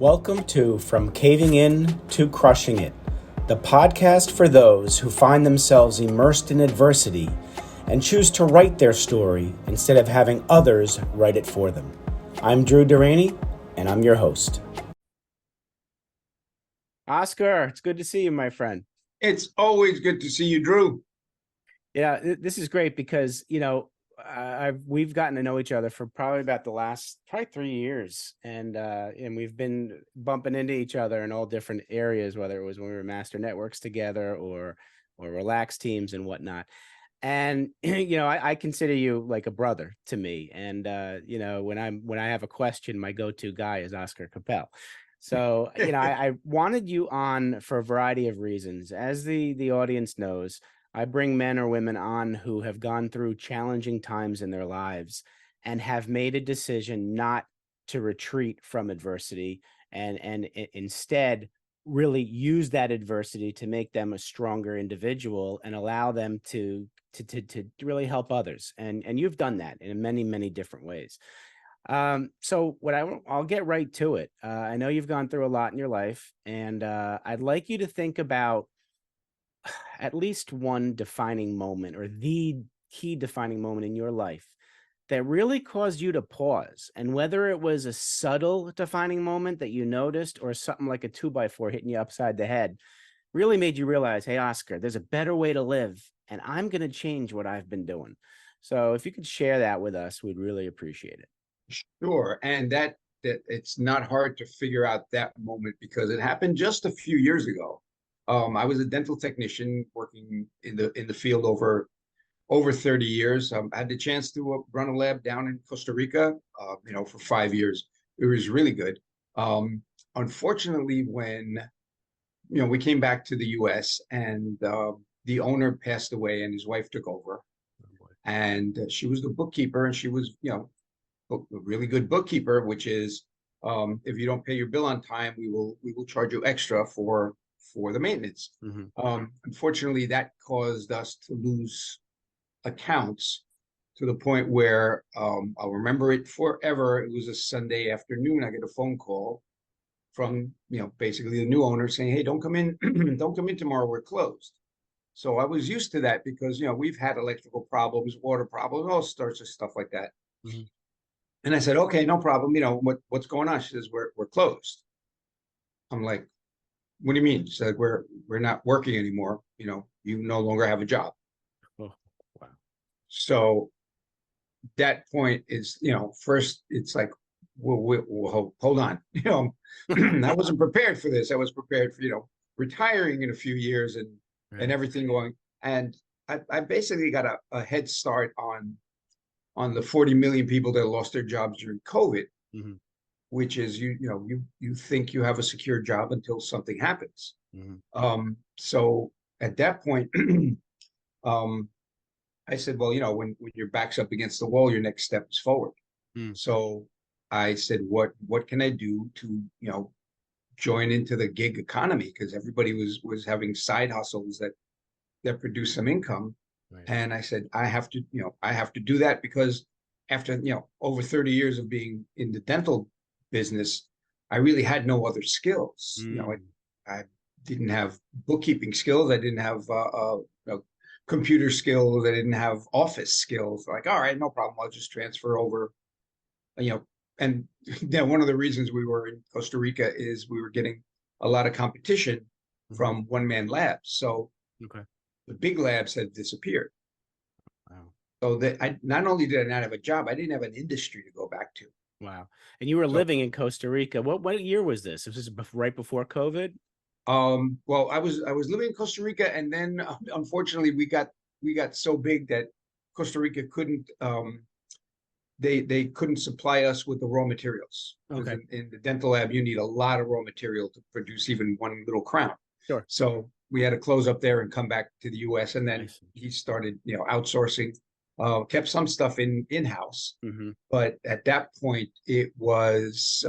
Welcome to From Caving In to Crushing It, the podcast for those who find themselves immersed in adversity and choose to write their story instead of having others write it for them. I'm Drew Deraney, and I'm your host. Oscar, it's good to see you, my friend. It's always good to see you, Drew. Yeah, this is great because, we've gotten to know each other for probably about the last 3 years, and we've been bumping into each other in all different areas, whether it was when we were master networks together or relax teams and whatnot. And I consider you like a brother to me. And when I have a question, my go-to guy is Oscar Capel. So I wanted you on for a variety of reasons. As the audience knows, I bring men or women on who have gone through challenging times in their lives and have made a decision not to retreat from adversity and instead really use that adversity to make them a stronger individual and allow them to really help others. And you've done that in many, many different ways. So I'll get right to it. I know you've gone through a lot in your life, and I'd like you to think about at least one defining moment or the key defining moment in your life that really caused you to pause, and whether it was a subtle defining moment that you noticed or something like a 2x4 hitting you upside the head really made you realize, hey, Oscar, there's a better way to live, and I'm going to change what I've been doing. So if you could share that with us, we'd really appreciate it. Sure. And that it's not hard to figure out that moment because it happened just a few years ago. I was a dental technician working in the field over 30 years. I had the chance to run a lab down in Costa Rica, for 5 years. It was really good. Unfortunately, when we came back to the U.S. and the owner passed away and his wife took over, and she was the bookkeeper, and she was a really good bookkeeper, which is if you don't pay your bill on time, we will charge you extra for the maintenance. Unfortunately, that caused us to lose accounts to the point where I'll remember it forever. It was a Sunday afternoon. I get a phone call from basically the new owner saying, "Hey, don't come in, don't come in tomorrow. We're closed." So I was used to that because we've had electrical problems, water problems, all sorts of stuff like that. And I said, "Okay, no problem. What's going on?" She says, "We're closed." I'm like, "What do you mean?" She said, "We're not working anymore. You no longer have a job." Oh, wow. So that point is, first it's like, well, hold on. I wasn't prepared for this. I was prepared for, retiring in a few years and everything going. And I basically got a head start on the 40 million people that lost their jobs during COVID, which is, you think you have a secure job until something happens. So at that point, I said, well, when your back's up against the wall, your next step is forward. So I said, what can I do to, join into the gig economy? Because everybody was having side hustles that produce some income. Right. And I said, I have to do that because after, over 30 years of being in the dental business, I really had no other skills. I didn't have bookkeeping skills. I didn't have computer skills. I didn't have office skills. Like, all right, no problem. I'll just transfer over, and one of the reasons we were in Costa Rica is we were getting a lot of competition from one-man labs. So the big labs had disappeared. Wow. So that not only did I not have a job, I didn't have an industry to go back to. Wow. And you were living in Costa Rica. What year was this? Was this right before COVID? Well, I was living in Costa Rica, and then unfortunately we got so big that Costa Rica couldn't they couldn't supply us with the raw materials. Okay. In the dental lab, you need a lot of raw material to produce even one little crown. Sure. So we had to close up there and come back to the U.S. And then he started, outsourcing, kept some stuff in-house. But at that point, it was,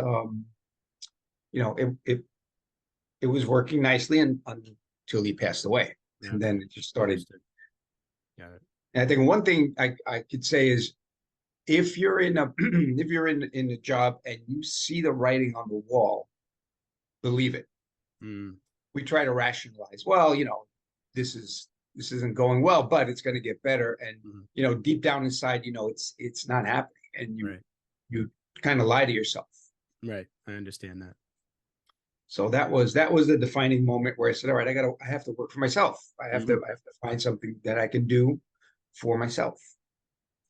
it was working nicely until he passed away. Yeah. And then it just started. Got it. And I think one thing I could say is, if you're in a if you're in a job and you see the writing on the wall, believe it. Mm, We try to rationalize, well, this isn't going well, but it's going to get better. And, mhm. deep down inside, it's not happening. And Right. you kind of lie to yourself. Right. I understand that. So that was the defining moment where I said, all right, I have to work for myself. Mhm. I have to find something that I can do for myself.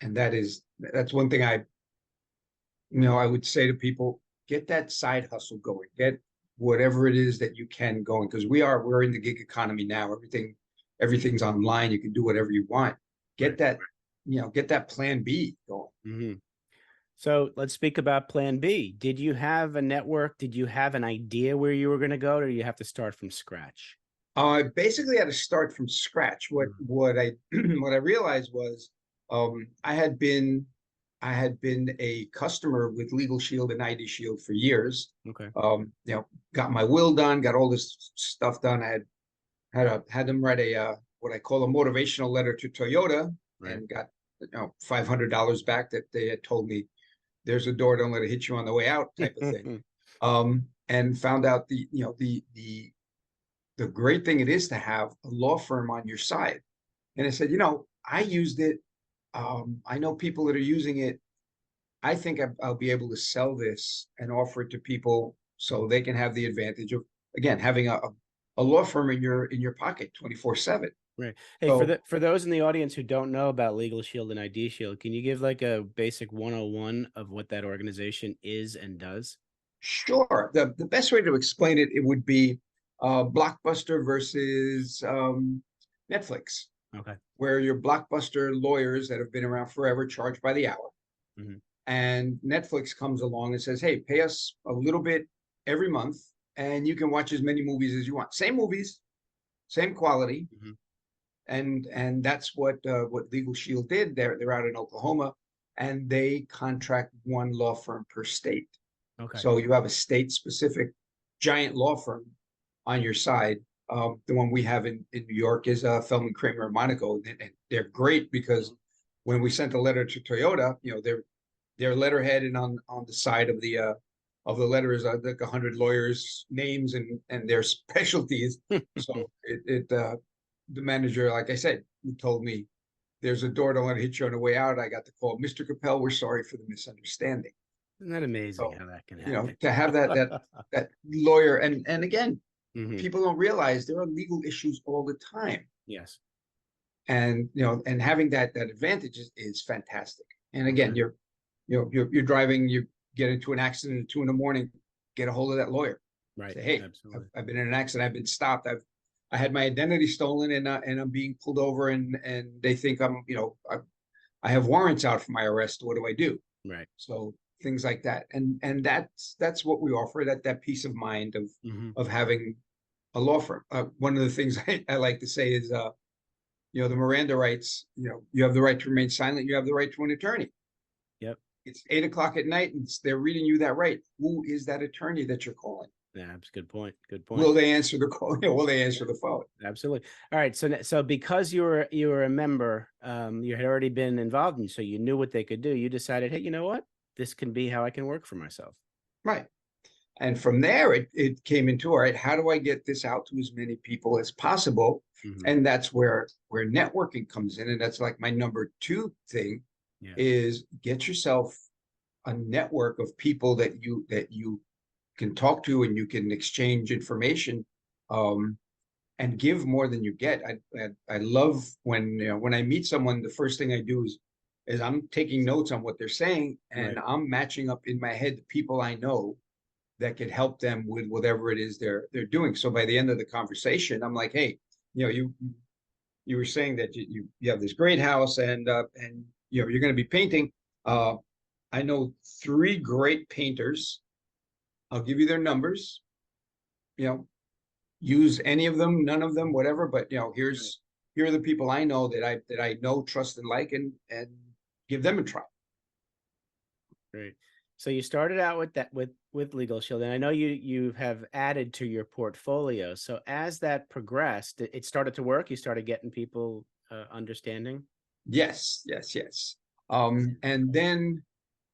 And that's one thing I would say to people, get that side hustle going, get whatever it is that you can going. Because we're in the gig economy now. Everything's online. You can do whatever you want. Right. Get that plan B going. Mhm. So let's speak about plan B. Did you have a network? Did you have an idea where you were going to go, or do you have to start from scratch? I basically had to start from scratch. Mhm. What I what I realized was um, I had been I had been a customer with Legal Shield and ID Shield for years. Okay. Got my will done, got all this stuff done. I had them write a what I call a motivational letter to Toyota, Right. and got $500 back that they had told me, there's a door, don't let it hit you on the way out, type of thing. And found out the great thing it is to have a law firm on your side. And I said, I used it. I know people that are using it. I think I'll be able to sell this and offer it to people so they can have the advantage of, again, having a law firm in your pocket 24/7. Right. Hey, So for those in the audience who don't know about Legal Shield and ID Shield, can you give like a basic 101 of what that organization is and does? sure, the best way to explain it would be Blockbuster versus Netflix, Okay. where your Blockbuster lawyers that have been around forever charge by the hour. Hmm. And Netflix comes along and says, hey, pay us a little bit every month and you can watch as many movies as you want. Same movies, same quality. Hmm. And that's what Legal Shield did. They're out in Oklahoma, and they contract one law firm per state. Okay. So you have a state specific giant law firm on your side. The one we have in New York is Feldman Kramer and Monaco, and they're great because Mhm. when we sent a letter to Toyota, their letterhead, and on the side of the letter is like 100 lawyers' names and their specialties. So the manager, like I said, who told me, there's a door, don't let it hit you on the way out. I got the call, Mr. Capel, we're sorry for the misunderstanding. Isn't that amazing So, how that can happen? to have that lawyer, and again, Hmm. people don't realize there are legal issues all the time. Yes. And and having that advantage is fantastic. And Okay. again, you're driving, you get into an accident at 2 in the morning, get a hold of that lawyer. Right. Say, hey, Absolutely. I've been in an accident, I've been stopped, I had my identity stolen, and I'm being pulled over, and they think I have warrants out for my arrest. What do I do? Right. So things like that, and that's what we offer, that peace of mind Hmm. of having a law firm. One of the things I like to say is, the Miranda rights. You have the right to remain silent. You have the right to an attorney. Yep. It's 8 o'clock at night, and they're reading you that right. Who is that attorney that you're calling? Yeah, that's a good point. Good point. Will they answer the call? Will they answer the phone? Absolutely. All right. So because you were a member, you had already been involved, and so you knew what they could do. You decided, hey, you know what? This can be how I can work for myself. Right. And from there, it came into, all right, how do I get this out to as many people as possible? Hmm. And that's where networking comes in. And that's like my number two thing, Yeah. is get yourself a network of people that you can talk to, and you can exchange information, um, and give more than you get. I love when I meet someone, the first thing I do is I'm taking notes on what they're saying, and Right. I'm matching up in my head the people I know that could help them with whatever it is they're doing. So by the end of the conversation, I'm like, hey, you were saying that you have this great house, and you're going to be painting. Uh, I know three great painters. I'll give you their numbers. You know, use any of them, none of them, whatever. But Right. here are the people I know that I know, trust, and like, and give them a try. Great. So you started out with that with Legal Shield, and I know you have added to your portfolio. So as that progressed, it started to work. You started getting people understanding. Yes, yes, yes. And then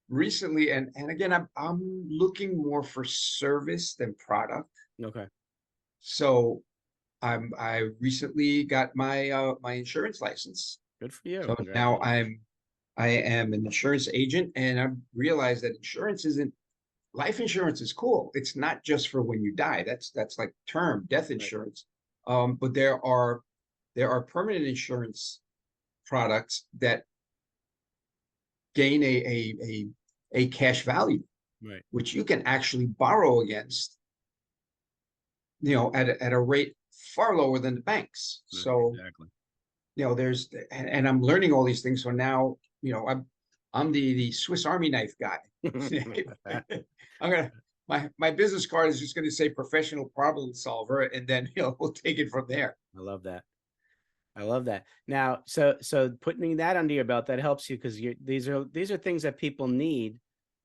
recently, and again, I'm looking more for service than product. Okay. So I recently got my my insurance license. Good for you. So now Congratulations. I am an insurance agent, and I realized that insurance isn't life insurance is cool. It's not just for when you die. That's like term death Right. insurance. But there are permanent insurance products that gain a cash value, Right. which you can actually borrow against, at a rate far lower than the banks. No, So, exactly. there's and I'm learning all these things. So now, I'm the Swiss Army knife guy. I'm gonna my business card is just gonna say professional problem solver, and then we'll take it from there. I love that. I love that. Now, so putting that under your belt, that helps you because you these are things that people need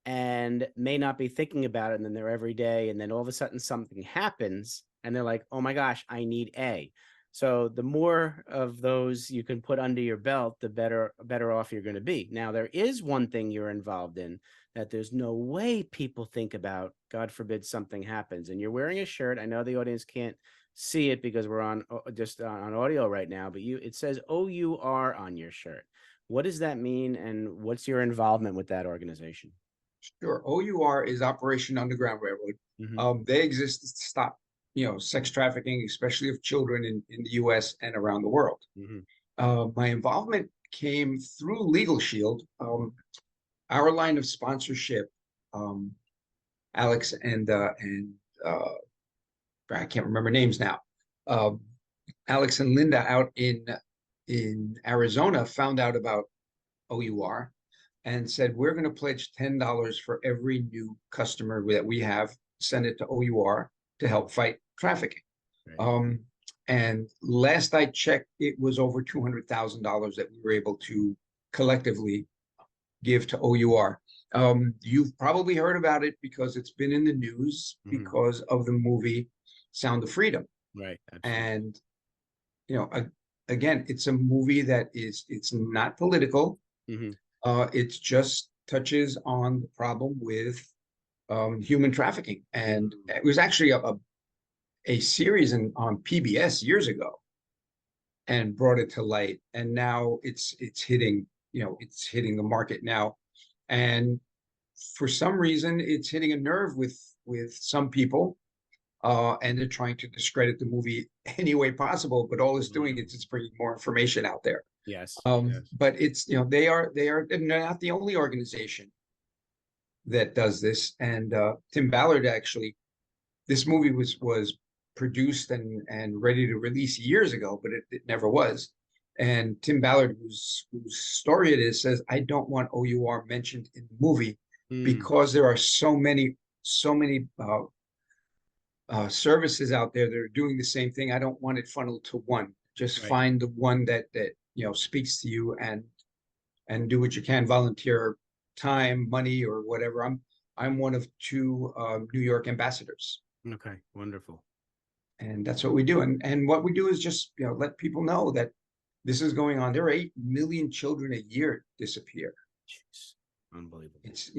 and may not be thinking about it in their everyday, and then all of a sudden something happens and they're like, "Oh my gosh, I need A." So the more of those you can put under your belt, the better off you're going to be. Now, there is one thing you're involved in that there's no way people think about. God forbid something happens, and you're wearing a shirt. I know the audience can't see it because we're on just on audio right now, but it says OUR on your shirt. What does that mean, and what's your involvement with that organization? Sure. OUR is Operation Underground Railroad. Hmm. They exist to stop, sex trafficking, especially of children in the U.S. and around the world. Hmm. My involvement came through Legal Shield. Our line of sponsorship, um, Alex and I can't remember names now. Um, Alex and Linda out in Arizona found out about OUR and said, we're going to pledge $10 for every new customer that we have, send it to OUR to help fight trafficking. Right. Um, and last I checked, it was over $200,000 that we were able to collectively give to OUR. You've probably heard about it because it's been in the news Hmm. because of the movie Sound of Freedom. Right. Absolutely. And, you know, again, it's a movie that it's not political. Hmm. It just touches on the problem with human trafficking. And it was actually a series on PBS years ago and brought it to light. And now it's hitting, it's hitting the market now. And for some reason, it's hitting a nerve with some people. And they're trying to discredit the movie any way possible, but all it's doing is it's bringing more information out there. Yes. Yes. But it's they're not the only organization that does this. And Tim Ballard actually, this movie was produced and ready to release years ago, but it never was. And Tim Ballard, whose story it is, says, I don't want OUR mentioned in the movie Mm. because there are so many services out there that are doing the same thing. I don't want it funneled to one. Just Right. find the one that speaks to you and do what you can, volunteer time, money, or whatever. I'm one of two New York ambassadors, Okay. Wonderful. and that's what we do. And what we do is just let people know that this is going on. There are 8 million children a year disappear. Jeez. Unbelievable. It's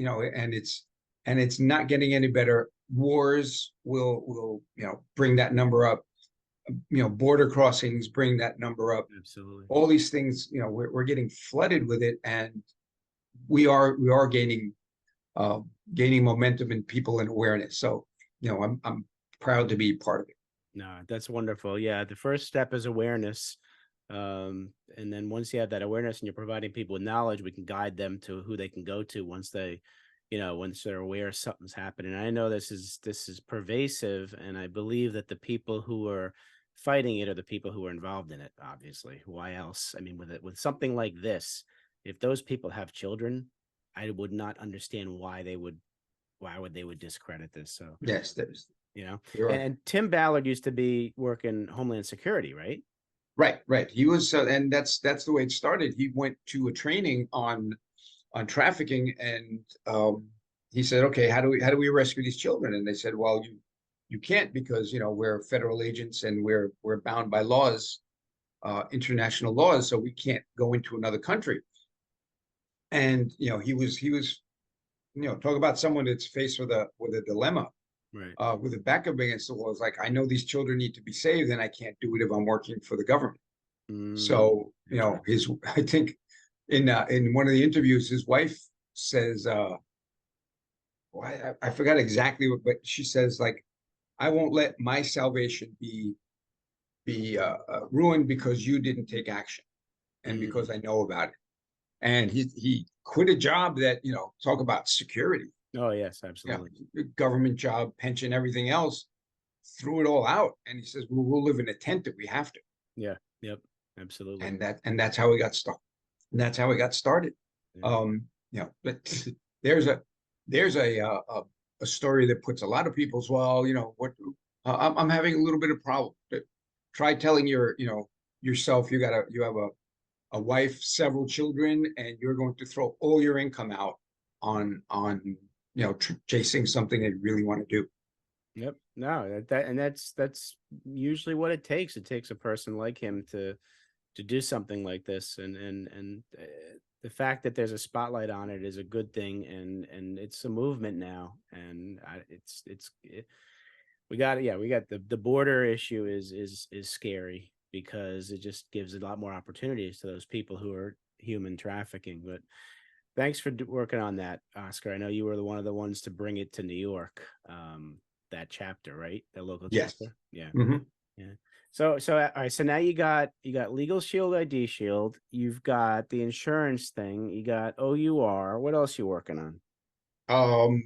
and it's not getting any better. Wars will bring that number up. Border crossings bring that number up. Absolutely. All these things, we're getting flooded with it, and we are uh, gaining momentum in people and awareness. So, I'm proud to be part of it. No, that's wonderful. Yeah, the first step is awareness. And then once you have that awareness and you're providing people with knowledge, we can guide them to who they can go to once once they're aware something's happening. I know this is pervasive, and I believe that the people who are fighting it are the people who are involved in it, obviously. Why else? I mean, with something like this, if those people have children, I would not understand why would they would discredit this. So Yes, you know. there And, are. and Tim Ballard used to be working Homeland Security, right? Right, right. He was, and that's the way it started. He went to a training on trafficking, and he said, "Okay, how do we rescue these children?" And they said, "Well, you can't because we're federal agents and we're bound by laws, international laws, so we can't go into another country." And he was talk about someone that's faced with a dilemma. Right. with the back up against the wall. It's like, I know these children need to be saved, and I can't do it if I'm working for the government. Mm, So, I think in one of the interviews, his wife says, well, I forgot exactly what, but she says, like, I won't let my salvation be ruined because you didn't take action and mm. because I know about it. And he quit a job that, talk about security, Oh, yes, you absolutely. government job, pension, everything else, threw it all out. And he says, well, we'll live in a tent if we have to. Yeah. Yep. Absolutely. And that's how we got started. And that's how we got started. Yeah. But there's a story that puts a lot of people's, well, what I'm having a little bit of problem. But try telling yourself you have a wife, several children, and you're going to throw all your income out on chasing something that you really want to do. Yep. No, that's usually what it takes. It takes a person like him to do something like this, and the fact that there's a spotlight on it is a good thing, and it's a movement now, and we got, yeah, we got the border issue is scary because it just gives a lot more opportunities to those people who are human trafficking. But thanks for working on that, Oscar. I know you were one of the ones to bring it to New York. That chapter, right? That local Yes. chapter. Yeah. Mhm. Yeah. So all right. So now you got Legal Shield, ID Shield. You've got the insurance thing. You got OUR. What else you working on?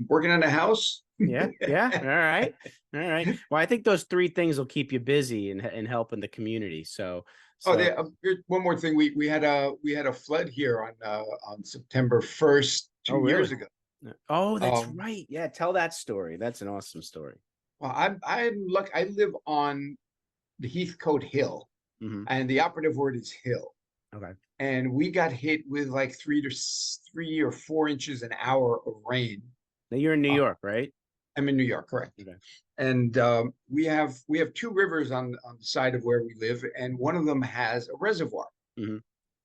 Working on a house. Yeah. Yeah. All right. All right. Well, I think those three things will keep you busy and helping the community. So Oh, so one more thing. We had a flood here on September 1st, oh 2 years really? ago. Oh, that's Um, right. Yeah. Tell that story. That's an awesome story. well, I'm lucky. I live on the Heathcote Hill, Hmm. and the operative word is hill. Okay. And we got hit with like 3 or 4 inches an hour of rain. Now you're in New Uh, York, right? I'm in New York, correct? Okay. And we have two rivers on the side of where we live, and one of them has a reservoir. Hmm.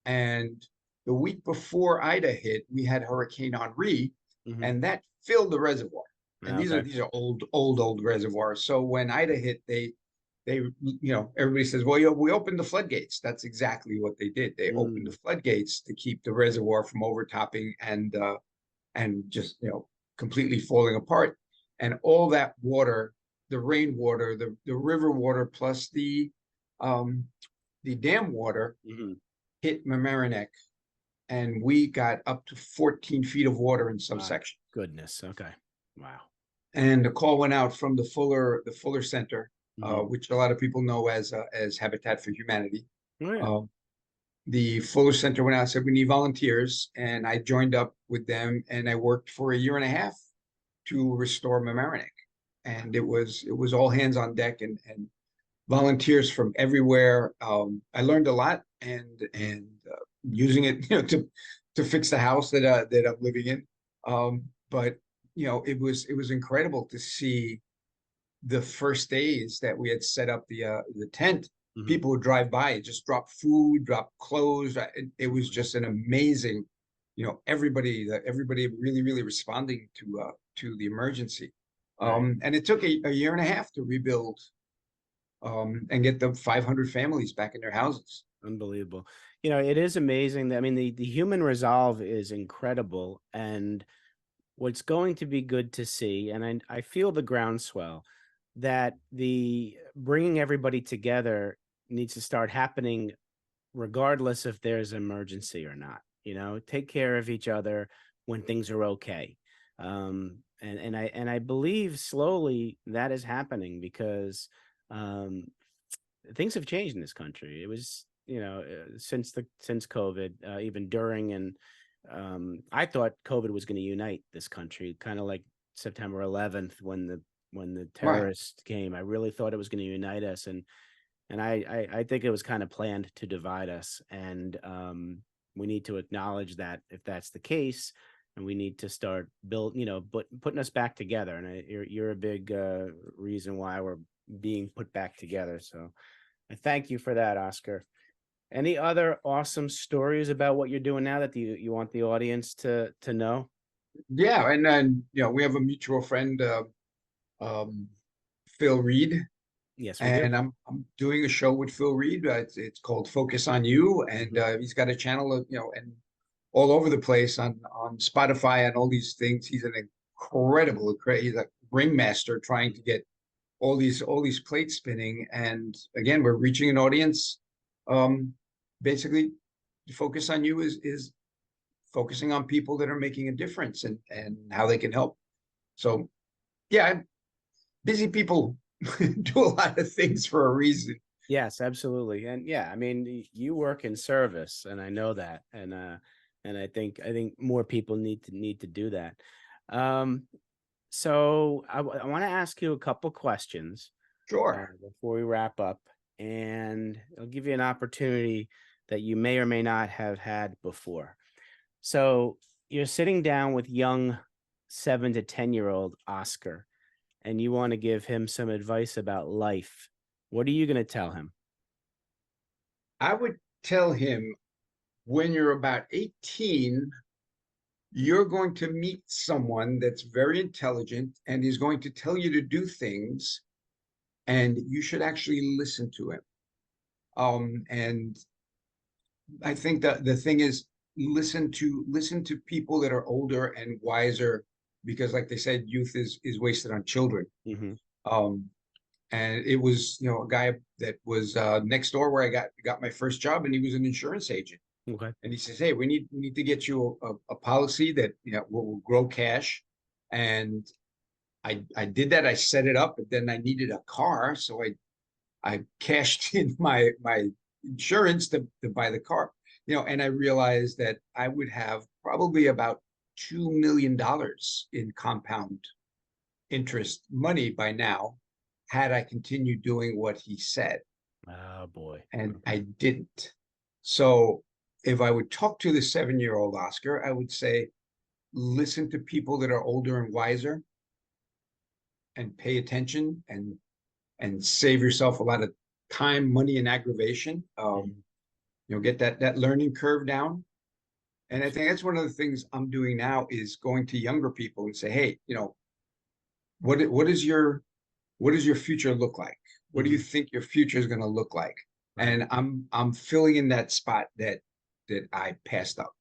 And the week before Ida hit, we had Hurricane Henri, Hmm. and that filled the reservoir. And these are Okay. these are old reservoirs. So when Ida hit, everybody says, well, we opened the floodgates. That's exactly what they did. They opened the Mm. floodgates to keep the reservoir from overtopping and just completely falling apart. And all that water, the rainwater, the river water, plus um, the dam water Hmm. hit Mamaroneck, and we got up to 14 feet of water in some My sections. goodness. Okay. Wow. And the call went out from the Fuller Center, Hmm. which a lot of people know as Habitat for Humanity. Oh yeah. Um, the Fuller Center went out and said, we need volunteers. And I joined up with them, and I worked for a year and a half to restore Mamaroneck. And it was all hands on deck, and volunteers from everywhere. I learned a lot, and using it, to fix the house that I'm living in. But it was incredible to see the first days that we had set up the tent. Hmm. People would drive by, just drop food, drop clothes. It was just an amazing, everybody really, really responding to the emergency. Right. And it took a year and a half to rebuild, and get the 500 families back in their houses. Unbelievable. It is amazing that, I mean, the human resolve is incredible, and what's going to be good to see, and I feel the groundswell that the bringing everybody together needs to start happening regardless if there's an emergency or not. Take care of each other when things are okay. And I believe slowly that is happening because um, things have changed in this country. It was, since COVID, even during, and I thought COVID was going to unite this country, kind of like September 11th when the Right. terrorists came. I really thought it was going to unite us, and I think it was kind of planned to divide us. And we need to acknowledge that if that's the case, and we need to start putting us back together. And you're a big reason why we're being put back together. So I thank you for that, Oscar. Any other awesome stories about what you're doing now that you want the audience to know? Yeah, and then we have a mutual friend, um, Phil Reed, Yes, we do. and I'm doing a show with Phil Reed. It's called Focus on You, and Mhm. he's got a channel, and all over the place on Spotify and all these things. He's an incredible, he's a ringmaster trying to get all these plates spinning. And again, we're reaching an audience. Um, Basically, Focus on You is focusing on people that are making a difference and how they can help. So yeah, busy people do a lot of things for a reason. Yes, absolutely. And yeah, I mean, you work in service, and I know that. And I think more people need to do that. Um, so I want to ask you a couple questions Sure. before we wrap up, and I'll give you an opportunity that you may or may not have had before. So you're sitting down with young 7 to 10-year-old Oscar, and you want to give him some advice about life. What are you going to tell him? I would tell him when you're about 18, you're going to meet someone that's very intelligent and is going to tell you to do things, and you should actually listen to him. And I think that the thing is listen to people that are older and wiser, because like they said, youth is wasted on children. Hmm. Um, and it was, a guy that was next door where I got my first job, and he was an insurance agent. Okay. And he says, "Hey, we need to get you a policy that will grow cash." And I did that. I set it up, but then I needed a car, so I cashed in my insurance to buy the car. And I realized that I would have probably about $2 million in compound interest money by now had I continued doing what he said, Oh boy. and I Okay. didn't. So if I would talk to the 7-year-old Oscar, I would say, listen to people that are older and wiser, and pay attention, and save yourself a lot of time, money, and aggravation. Mhm. Get that learning curve down. And I think Absolutely. that's one of the things I'm doing now is going to younger people and say, hey, what does your future look like? What do you Hmm. think your future is going to look like? Right. And I'm filling in that spot that I passed up.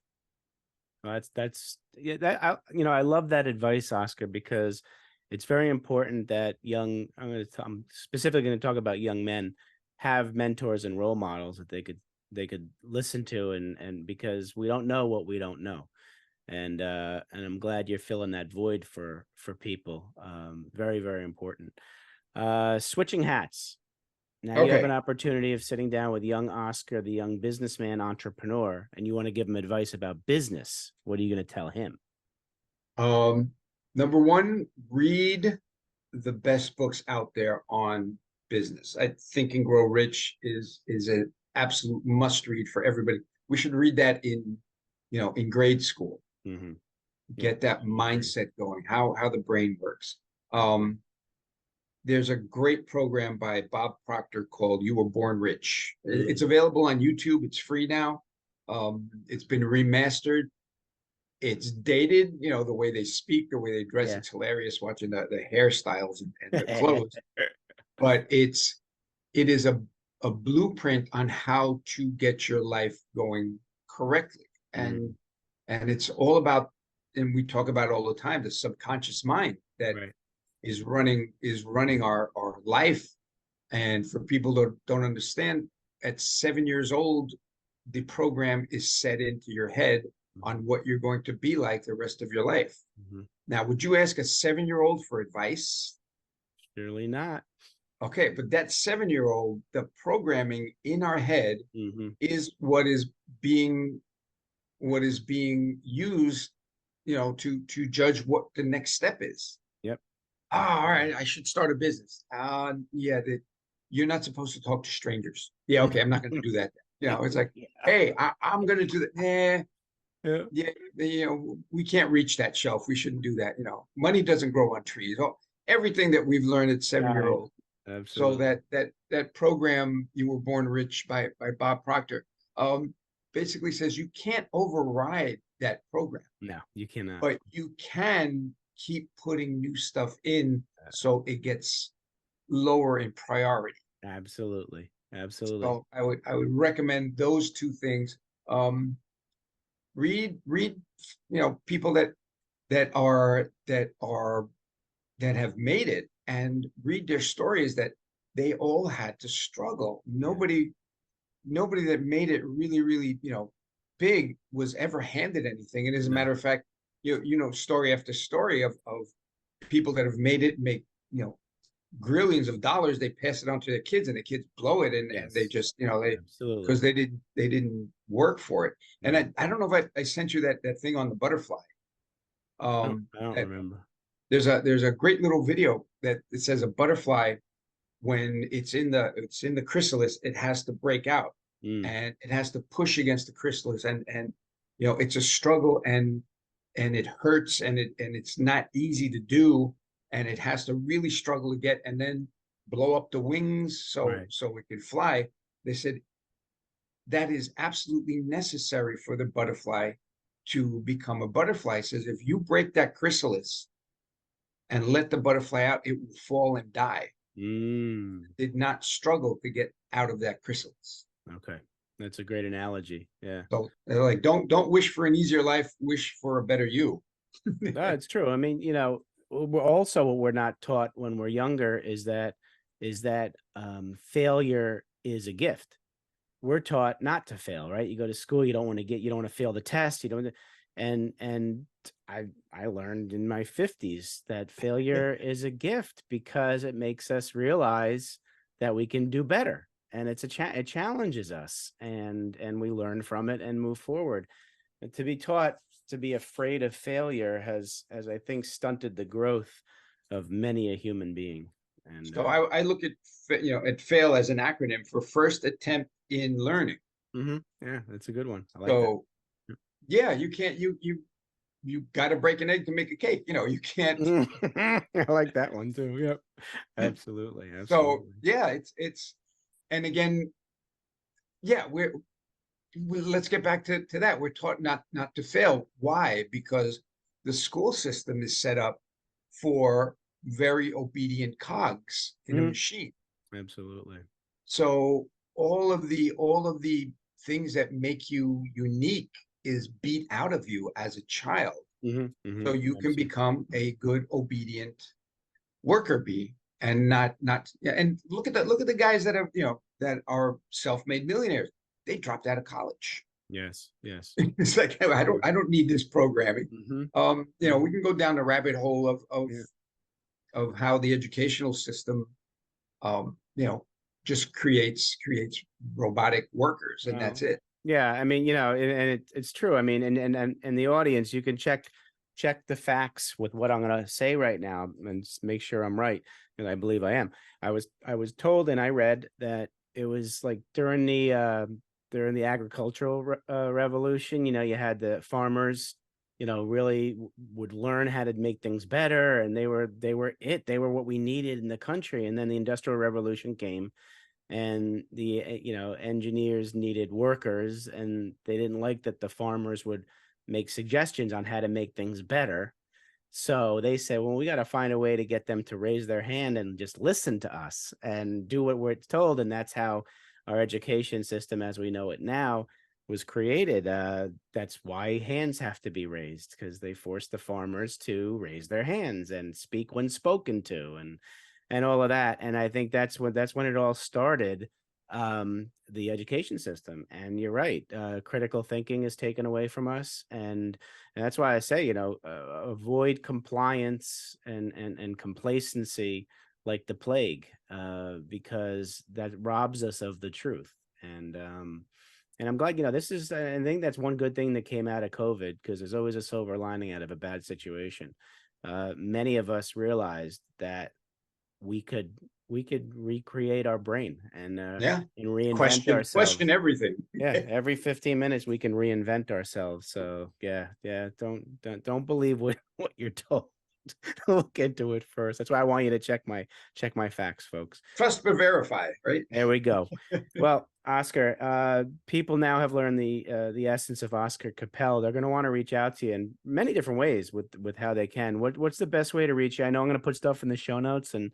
Well, that's yeah. I love that advice, Oscar, because it's very important that I'm specifically going to talk about young men have mentors and role models that they could listen to, and because we don't know what we don't know. And I'm glad you're filling that void for people. Very, very important. Switching hats. Now you have an Okay. opportunity of sitting down with young Oscar, the young businessman entrepreneur, and you want to give him advice about business. What are you going to tell him? Um, Number one, read the best books out there on business. I Think and Grow Rich is an absolute must read for everybody. We should read that in grade school. Hmm. Yeah, Get that I agree. mindset going, how the brain works. There's a great program by Bob Proctor called You Were Born Rich. It's Mm, available on YouTube. It's free now. It's been remastered. It's dated, the way they speak, the way they dress. yeah. It's hilarious watching the hairstyles and the clothes. But it is a blueprint on how to get your life going correctly. And Mm, and it's all about, and we talk about it all the time, the subconscious mind that right. is running our life. And for people that don't understand, at 7 years old, the program is set into your head on what you're going to be like the rest of your life. Mm-hmm. Now, would you ask a 7-year-old for advice? Surely not. Okay, but that 7-year-old, the programming in our head Hmm. is what is being used, to judge what the next step is. Yep. Oh, all Absolutely. right, I should start a business. Yeah, you're not supposed to talk to strangers. Yeah, okay, I'm not going to do that. It's like, Yeah. hey, I'm going to do that. Yeah. Yeah, we can't reach that shelf. We shouldn't do that. Money doesn't grow on trees. Everything that we've learned at 7 year Right. old. So Absolutely. that program, You Were Born Rich by Bob Proctor, um, basically says you can't override that program, No, you cannot. but you can keep putting new stuff in so it gets lower in priority. Absolutely. Absolutely. So I would recommend those two things. Read, people that have made it, and read their stories that they all had to struggle. Yeah. Nobody that made it really, really, big was ever handed anything. And as a No. matter of fact, story after story of people that have made it, make, grillions of dollars, they pass it on to their kids, and the kids blow it, and they Yes. just, they Absolutely. because they didn't work for it. And No. I don't know if I sent you that thing on the butterfly. I don't That remember. there's a great little video that it says a butterfly, when it's in the chrysalis, it has to break out, Mm, and it has to push against the chrysalis, and it's a struggle, and it hurts, and it's not easy to do, and it has to really struggle to get, and then blow up the wings so right. so it can fly. They said that is absolutely necessary for the butterfly to become a butterfly. It says if you break that chrysalis and let the butterfly out, it will fall and die. Mm, Did not struggle to get out of that chrysalis. okay. That's a great analogy. Yeah. So they're like, don't wish for an easier life, wish for a better you. No, it's true. I mean, we're also what we're not taught when we're younger is that failure is a gift. We're taught not to fail, right? You go to school, you don't want to fail the test, you don't, and I learned in my 50s that failure is a gift because it makes us realize that we can do better. And it challenges us, and we learn from it and move forward. And to be taught to be afraid of failure has I think stunted the growth of many a human being. And So I look at fail as an acronym for first attempt in learning. yeah, that's a good one. I like that. So yeah, you can't you got to break an egg to make a cake. You can't. I like that one too. Yep. Absolutely. So Absolutely. yeah, it's and again, yeah, let's get back to that. We're taught not to fail. Why? Because the school system is set up for very obedient cogs in a Mhm. machine. Absolutely. So all of the things that make you unique is beat out of you as a child. So you can Absolutely. become a good obedient worker bee, and not yeah. And look at the guys that are self-made millionaires. They dropped out of college. Yes. Yes. It's like I don't True. I don't need this programming. Hmm. We can go down the rabbit hole Yeah. of how the educational system, um, you know, just creates robotic workers, and Oh, that's it. yeah. I mean, and it's true. I mean, and the audience, you can check the facts with what I'm going to say right now and make sure I'm right. And I believe I am. I was told and I read that it was like during the agricultural revolution. You had the farmers, really would learn how to make things better, and they were what we needed in the country. And then the industrial revolution came, and the engineers needed workers, and they didn't like that the farmers would make suggestions on how to make things better. So they said, well, we got to find a way to get them to raise their hand and just listen to us and do what we're told. And that's how our education system as we know it now was created. That's why hands have to be raised, because they force the farmers to raise their hands and speak when spoken to, and all of that. And I think that's when it all started, the education system. And you're right, critical thinking is taken away from us, and that's why I say, avoid compliance and complacency like the plague, because that robs us of the truth. And I'm glad, this is, I think that's one good thing that came out of COVID, because there's always a silver lining out of a bad situation. Many of us realized that we could we could recreate our brain Yeah. and reinvent Question ourselves. everything. Yeah, every 15 minutes we can reinvent ourselves. So yeah, yeah, don't believe what what you're told. look into it first. That's why I want you to check my facts, folks. Trust but verify, right? There we go. Well, Oscar, people now have learned the essence of Oscar Capel. They're going to want to reach out to you in many different ways with how they can. What's the best way to reach you? I know I'm going to put stuff in the show notes, and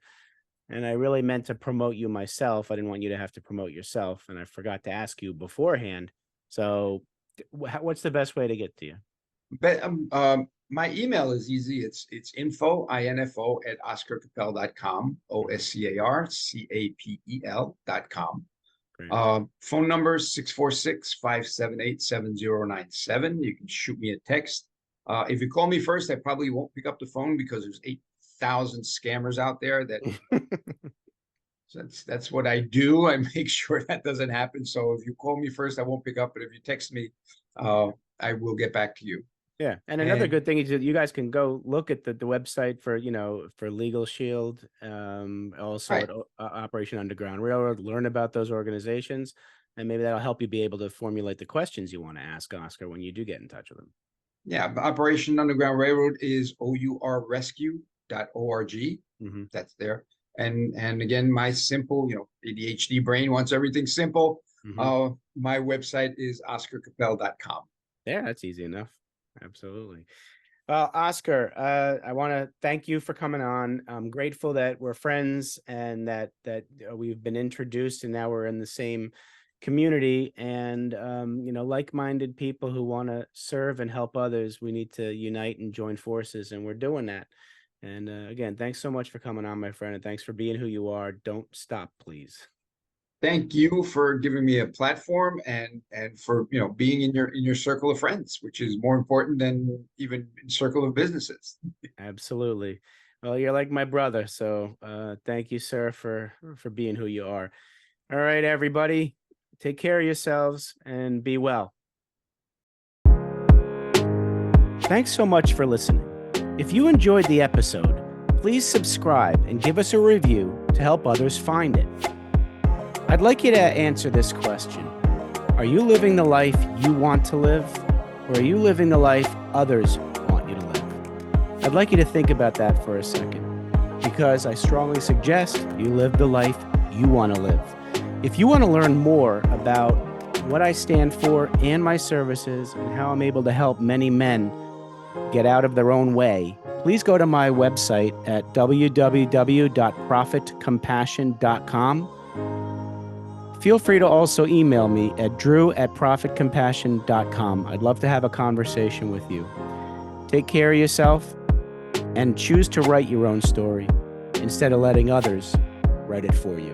I really meant to promote you myself. I didn't want you to have to promote yourself, and I forgot to ask you beforehand. So, what's the best way to get to you? But my email is easy. It's info at oscarcapel.com, OSCARCAPEL.com. Phone number 646-578-7097. You can shoot me a text. If you call me first, I probably won't pick up the phone because there's 8,000 scammers out there that that's what I do. I make sure that doesn't happen. So if you call me first, I won't pick up. But if you text me, I will get back to you. Yeah. And another good thing is that you guys can go look at the website for, for Legal Shield, also Right. at Operation Underground Railroad, learn about those organizations, and maybe that'll help you be able to formulate the questions you want to ask Oscar when you do get in touch with them. Yeah. Operation Underground Railroad is OURrescue.org. Mm-hmm. That's there. And again, my simple, ADHD brain wants everything simple. Mm-hmm. My website is oscarcapel.com. Yeah, that's easy enough. Absolutely. Well, Oscar, I want to thank you for coming on. I'm grateful that we're friends and that we've been introduced and now we're in the same community. And, like-minded people who want to serve and help others, we need to unite and join forces, and we're doing that. And again, thanks so much for coming on, my friend, and thanks for being who you are. Don't stop, please. Thank you for giving me a platform and for being in your circle of friends, which is more important than even in circle of businesses. Absolutely. Well, you're like my brother, so thank you, sir, for being who you are. All right, everybody, take care of yourselves and be well. Thanks so much for listening. If you enjoyed the episode, please subscribe and give us a review to help others find it. I'd like you to answer this question. Are you living the life you want to live, or are you living the life others want you to live? I'd like you to think about that for a second, because I strongly suggest you live the life you want to live. If you want to learn more about what I stand for and my services and how I'm able to help many men get out of their own way, please go to my website at www.profitcompassion.com. Feel free to also email me at drew@profitcompassion.com. I'd love to have a conversation with you. Take care of yourself and choose to write your own story instead of letting others write it for you.